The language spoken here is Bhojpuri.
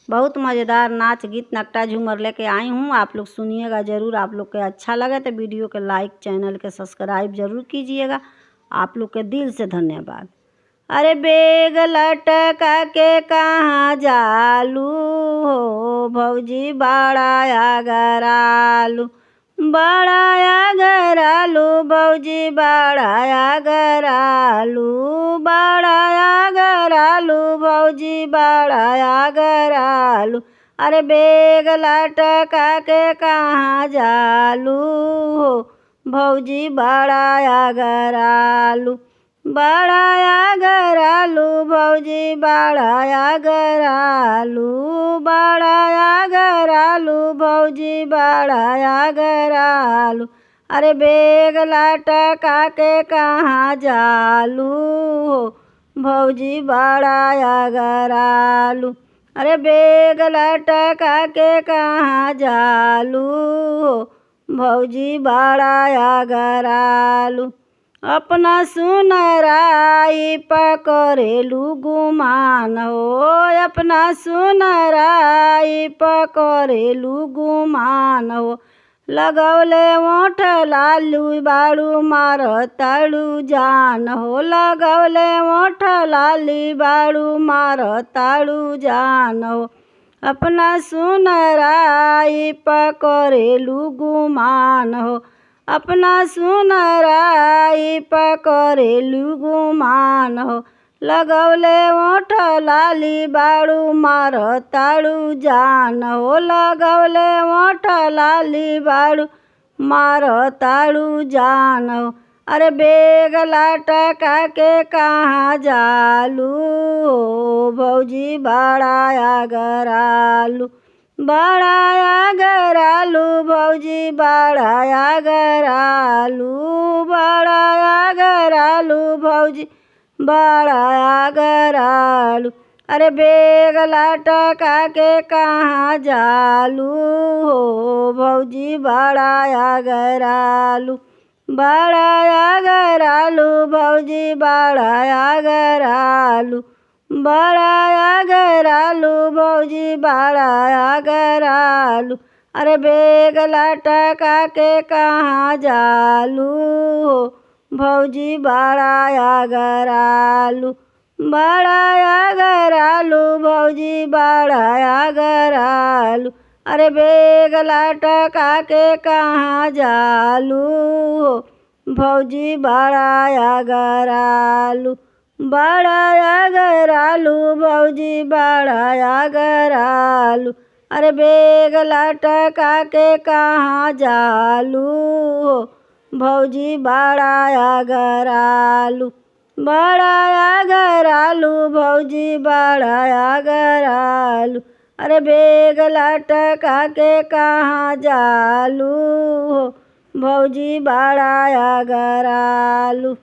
बहुत मज़ेदार नाच गीत नकटा झूमर लेके आई हूँ। आप लोग सुनिएगा ज़रूर। आप लोग के अच्छा लगे तो वीडियो के लाइक, चैनल के सब्सक्राइब ज़रूर कीजिएगा। आप लोग के दिल से धन्यवाद। अरे बेग लटका के कहाँ जालू हो भौजी, बड़ा गरालू, बड़ा गरालू भौजी, बड़ा गरालू, बड़ा गरालू भौजी, बड़ा गरालू। अरे बेग लटका के कहाँ जालू हो भौजी, बड़ा गरालू, बड़ा गरालू भौजी, बड़ा गरालू, बड़ा गरालू भौजी, बड़ा गरालू। अरे बेग लटका के कहाँ जालू हो भौजी, बड़ा गरालू। अरे बेग लटका के कहाँ जालू हो भौजी, बड़ा गरालू। अपना सुनराई पकड़ेलू गुमान हो, अपना सुनराई पकड़ेलू गुमान हो। लगौले ओठ लालू बाड़ू मारताड़ू जान हो, लगौले ओठ लाली बाड़ू मारताड़ू जान हो। अपना सुनराई पकड़ेलू गुमान हो, अपना सुनराई पकड़ेलू गुमान हो। लगौले ओठ लाली बाड़ू मारताड़ू जान हो, लगौले ओठ लाली बाड़ू मारताड़ू जान हो। अरे बेग लटका के कहाँ जालू हो भौजी, बड़ा गरालू, बड़ा गरालू भौजी, बड़ा गरालू, बड़ा गरालू भौजी, बड़ा गरालू। अरे बेग लटका के कहाँ जालू हो भौजी, बड़ा गरालू, बड़ा गरालू भौजी, बड़ा गरालू, बड़ा गरालू भौजी, बड़ा गरालू। अरे बेग लटका के कहाँ जालू हो भौजी, बड़ा गरालू, बड़ा गरालू भौजी, बड़ा गरालू। अरे बेग लटका के कहाँ जालू हो भौजी, बड़ा गरालू, बड़ा गरालू भौजी, बड़ा गरालू। अरे बेग लटका के कहाँ जालू हो भौजी, बड़ा गरालू, बड़ा गरालू भौजी, बड़ा गरालू। अरे बेग लटका के कहाँ जालू हो भौजी, बड़ा गरालू।